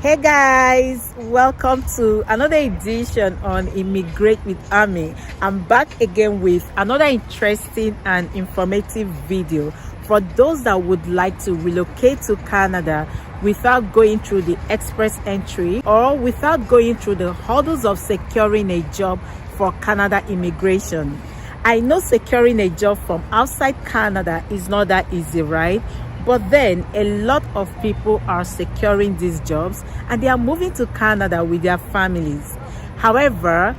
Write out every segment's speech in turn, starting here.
Hey guys, welcome to another edition on Immigrate with Ammy. I'm back again with another interesting and informative video for those that would like to relocate to Canada without going through the express entry or without going through the hurdles of securing a job for Canada immigration. I know securing a job from outside Canada is not that easy, right? But then a lot of people are securing these jobs and they are moving to Canada with their families. However,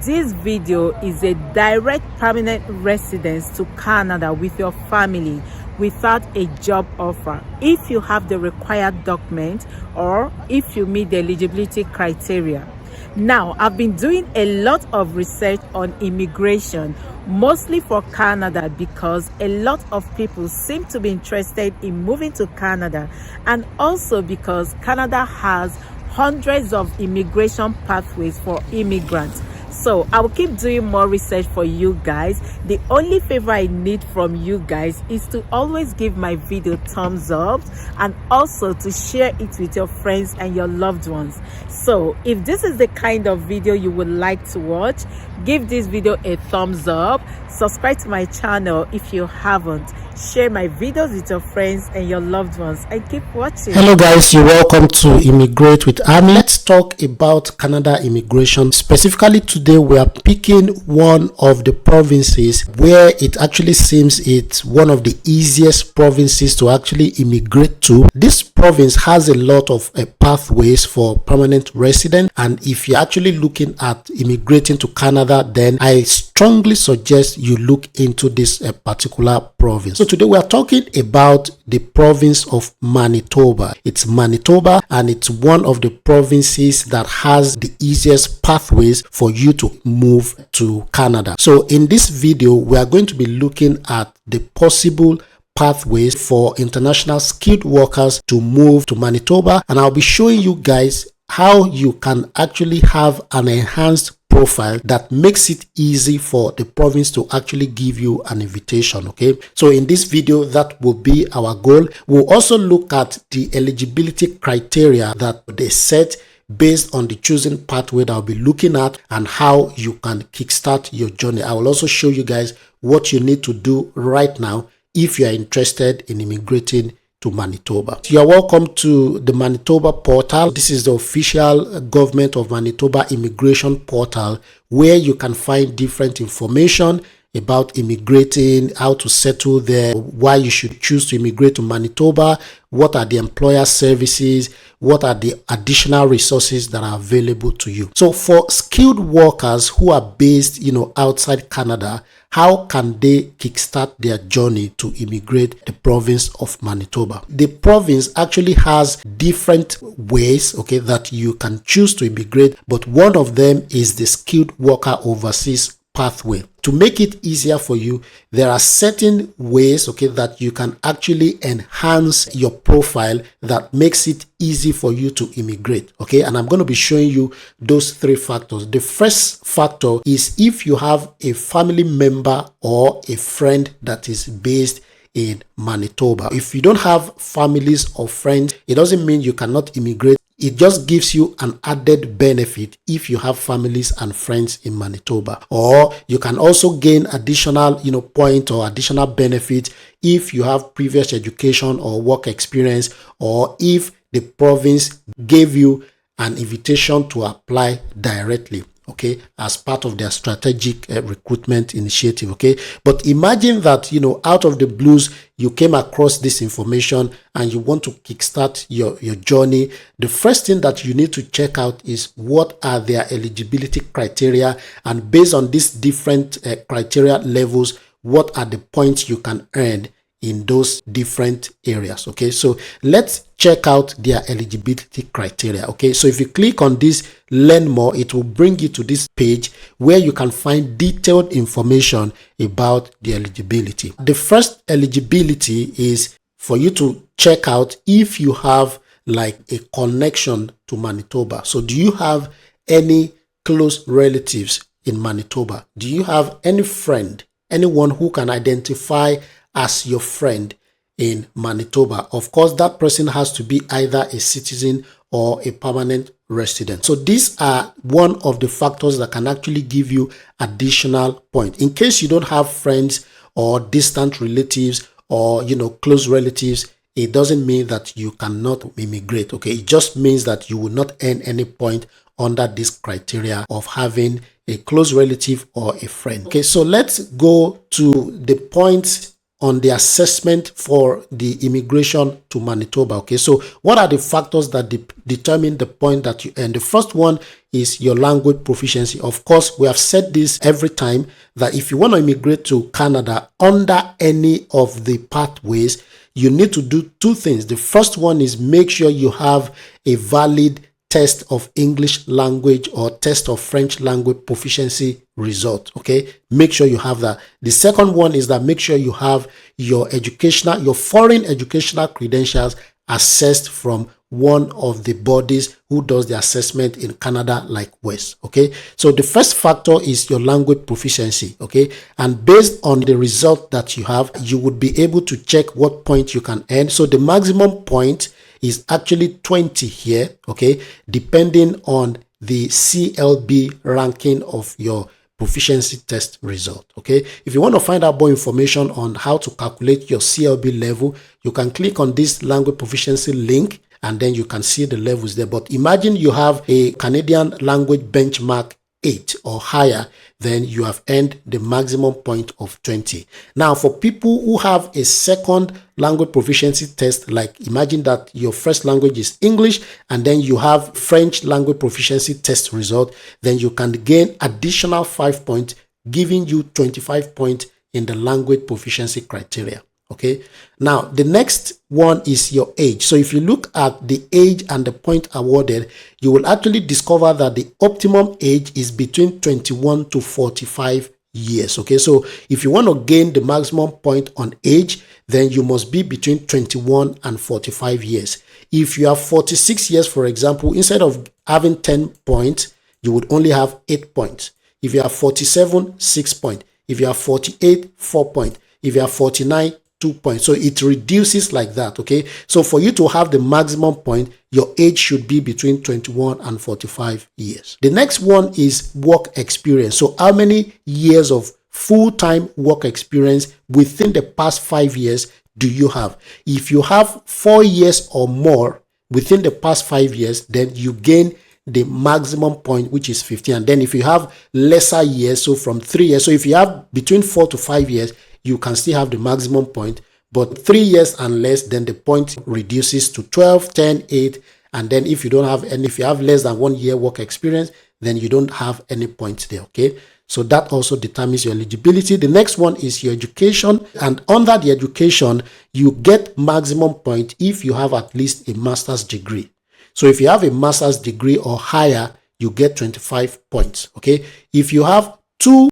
this video is a direct permanent residence to Canada with your family without a job offer if you have the required document or if you meet the eligibility criteria. Now, I've been doing a lot of research on immigration, mostly for Canada, because a lot of people seem to be interested in moving to Canada, and also because Canada has hundreds of immigration pathways for immigrants. So I will keep doing more research for you guys. The only favor I need from you guys is to always give my video thumbs up and also to share it with your friends and your loved ones. So if this is the kind of video you would like to watch, give this video a thumbs up, subscribe to my channel if you haven't, share my videos with your friends and your loved ones, and keep watching. Hello guys, you're welcome to Immigrate with Ammy. Let's talk about Canada immigration. Specifically today we are picking one of the provinces where it actually seems it's one of the easiest provinces to actually immigrate to. This province has a lot of pathways for permanent residents, and if you're actually looking at immigrating to Canada, then I strongly suggest you look into this particular province. So today we are talking about the province of Manitoba. It's Manitoba, and it's one of the provinces that has the easiest pathways for you to move to Canada. So in this video, we are going to be looking at the possible pathways for international skilled workers to move to Manitoba, and I'll be showing you guys how you can actually have an enhanced profile that makes it easy for the province to actually give you an invitation. Okay, so in this video, that will be our goal. We'll also look at the eligibility criteria that they set based on the chosen pathway that I'll be looking at and how you can kickstart your journey. I will also show you guys what you need to do right now if you are interested in immigrating to Manitoba. You are welcome to the Manitoba Portal. This is the official government of Manitoba immigration portal where you can find different information about immigrating, how to settle there, why you should choose to immigrate to Manitoba, what are the employer services, what are the additional resources that are available to you. So for skilled workers who are based, outside Canada, how can they kickstart their journey to immigrate the province of Manitoba? The province actually has different ways, that you can choose to immigrate, but one of them is the skilled worker overseas pathway. To make it easier for you, there are certain ways that you can actually enhance your profile that makes it easy for you to immigrate. And I'm going to be showing you those three factors. The first factor is if you have a family member or a friend that is based in Manitoba. If you don't have families or friends, it doesn't mean you cannot immigrate. It just gives you an added benefit if you have families and friends in Manitoba. Or you can also gain additional, point or additional benefit if you have previous education or work experience, or if the province gave you an invitation to apply directly, as part of their strategic recruitment initiative. But imagine that, out of the blues, you came across this information and you want to kickstart your journey. The first thing that you need to check out is what are their eligibility criteria, and based on these different criteria levels, what are the points you can earn in those different areas. So let's check out their eligibility criteria. So if you click on this learn more, it will bring you to this page where you can find detailed information about the eligibility. The first eligibility is for you to check out if you have like a connection to Manitoba. So do you have any close relatives in Manitoba? Do you have any friend, anyone who can identify as your friend in Manitoba. Of course, that person has to be either a citizen or a permanent resident. So these are one of the factors that can actually give you additional points. In case you don't have friends or distant relatives or close relatives, it doesn't mean that you cannot immigrate. Okay, it just means that you will not earn any point under this criteria of having a close relative or a friend. Okay, so let's go to the points on the assessment for the immigration to Manitoba. Okay, so what are the factors that determine the point that you earn? The first one is your language proficiency. Of course, we have said this every time that if you want to immigrate to Canada under any of the pathways, you need to do two things. The first one is make sure you have a valid test of English language or test of French language proficiency result. Okay, make sure you have that. The second one is that make sure you have your foreign educational credentials assessed from one of the bodies who does the assessment in Canada, like WES. Okay, so the first factor is your language proficiency. Okay, and based on the result that you have, you would be able to check what point you can earn. So the maximum point is actually 20 here, okay, depending on the CLB ranking of your proficiency test result. Okay, if you want to find out more information on how to calculate your CLB level, you can click on this language proficiency link and then you can see the levels there. But imagine you have a Canadian language benchmark 8 or higher, then you have earned the maximum point of 20. Now, for people who have a second language proficiency test, like imagine that your first language is English and then you have French language proficiency test result, then you can gain additional 5 points, giving you 25 points in the language proficiency criteria. Okay, now the next one is your age. So if you look at the age and the point awarded, you will actually discover that the optimum age is between 21 to 45 years. Okay, so if you want to gain the maximum point on age, then you must be between 21 and 45 years. If you are 46 years, for example, instead of having 10 points, you would only have 8 points. If you are 47, 6 points. If you are 48, 4 points. If you are 49, 2 points. So it reduces like that. Okay, so for you to have the maximum point, your age should be between 21 and 45 years. The next one is work experience. So how many years of full-time work experience within the past 5 years do you have? If you have 4 years or more within the past 5 years, then you gain the maximum point, which is 50. And then if you have lesser years, so from 3 years, so if you have between 4 to 5 years, you can still have the maximum point, but 3 years and less, then the point reduces to 12, 10, 8. And then if you don't have any, if you have less than 1 year work experience, then you don't have any points there. Okay, so that also determines your eligibility. The next one is your education, and under the education, you get maximum point if you have at least a master's degree. So if you have a master's degree or higher, you get 25 points. Okay, if you have 2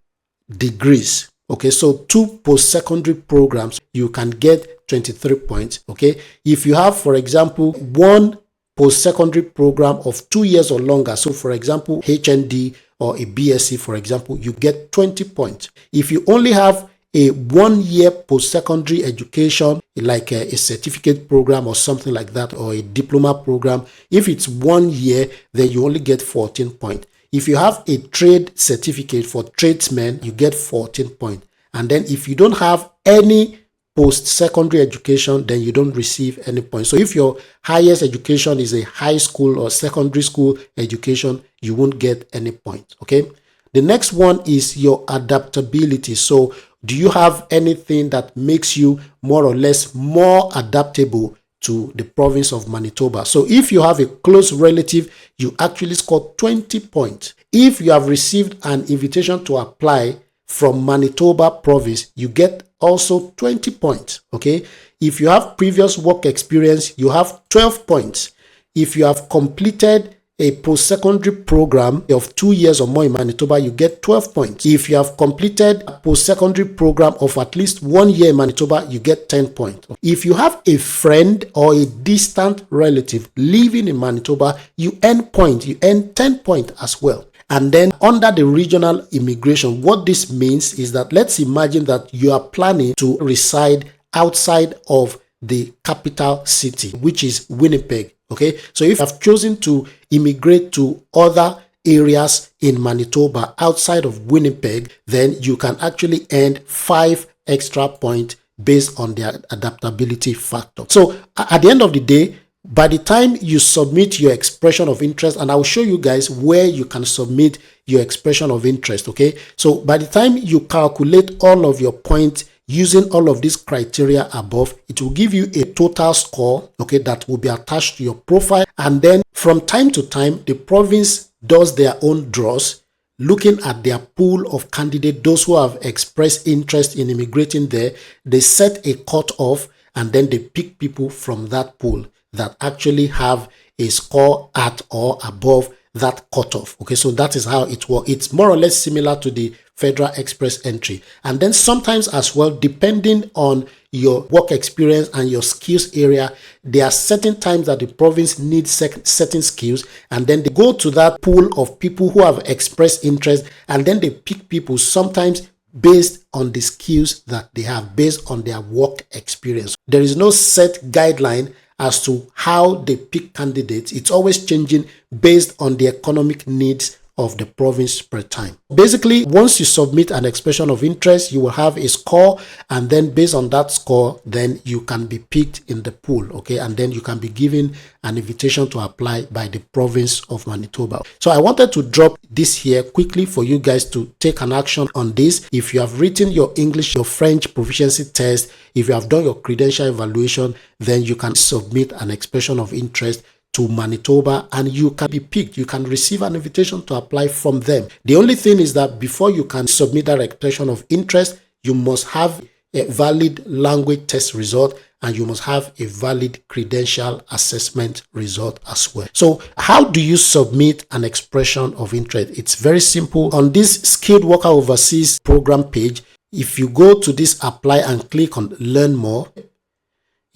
degrees, okay, so 2 post-secondary programs, you can get 23 points. Okay, if you have, for example, 1 post-secondary program of 2 years or longer, so for example HND or a BSc, for example, you get 20 points. If you only have a 1 year post-secondary education, like a certificate program or something like that, or a diploma program, if it's 1 year, then you only get 14 points. If you have a trade certificate for tradesmen, you get 14 points. And then if you don't have any post-secondary education, then you don't receive any points. So if your highest education is a high school or secondary school education, you won't get any points. Okay. The next one is your adaptability. So do you have anything that makes you more or less more adaptable to the province of Manitoba? So if you have a close relative, you actually score 20 points. If you have received an invitation to apply from Manitoba province, you get also 20 points. Okay, if you have previous work experience, you have 12 points. If you have completed a post-secondary program of 2 years or more in Manitoba, you get 12 points. If you have completed a post-secondary program of at least 1 year in Manitoba, you get 10 points. If you have a friend or a distant relative living in Manitoba, you earn points. You earn 10 points as well. And then under the regional immigration, what this means is that let's imagine that you are planning to reside outside of the capital city, which is Winnipeg. Okay, so if you have chosen to immigrate to other areas in Manitoba outside of Winnipeg, then you can actually earn 5 extra points based on their adaptability factor. So at the end of the day, by the time you submit your expression of interest, and I will show you guys where you can submit your expression of interest. Okay, so by the time you calculate all of your points using all of these criteria above, it will give you a total score, okay, that will be attached to your profile. And then from time to time, the province does their own draws, looking at their pool of candidates, those who have expressed interest in immigrating there. They set a cutoff, and then they pick people from that pool that actually have a score at or above that cutoff. Okay, so that is how it works. It's more or less similar to the Federal Express entry. And then sometimes as well, depending on your work experience and your skills area, there are certain times that the province needs certain skills, and then they go to that pool of people who have expressed interest, and then they pick people sometimes based on the skills that they have, based on their work experience. There is no set guideline as to how they pick candidates. It's always changing based on the economic needs of the province per time. Basically, once you submit an expression of interest, you will have a score, and then based on that score, then you can be picked in the pool, okay, and then you can be given an invitation to apply by the province of Manitoba. So I wanted to drop this here quickly for you guys to take an action on this. If you have written your English, your French proficiency test, if you have done your credential evaluation, then you can submit an expression of interest to Manitoba, and you can be picked. You can receive an invitation to apply from them. The only thing is that before you can submit that expression of interest, you must have a valid language test result, and you must have a valid credential assessment result as well. So how do you submit an expression of interest? It's very simple. On this Skilled Worker Overseas program page, if you go to this apply and click on learn more,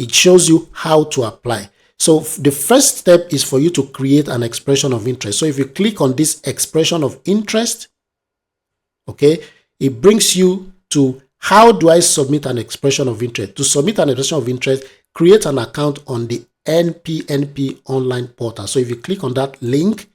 it shows you how to apply. So the first step is for you to create an expression of interest. So if you click on this expression of interest, okay, it brings you to how do I submit an expression of interest. To submit an expression of interest, create an account on the NPNP online portal. So if you click on that link,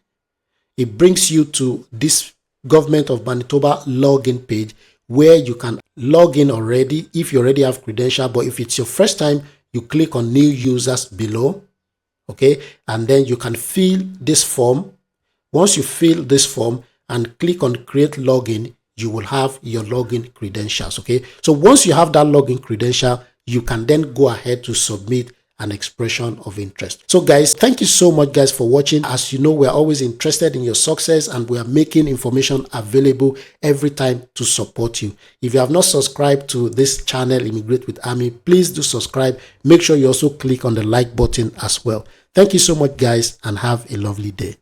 it brings you to this Government of Manitoba login page where you can log in already if you already have credential. But if it's your first time, you click on new users below. Okay, and then you can fill this form. Once you fill this form and click on create login, you will have your login credentials. Okay, so once you have that login credential, you can then go ahead to submit an expression of interest. So guys, thank you so much guys for watching. As you know, we're always interested in your success, and we are making information available every time to support you. If you have not subscribed to this channel, Immigrate with Ammy, please do subscribe. Make sure you also click on the like button as well. Thank you so much guys, and have a lovely day.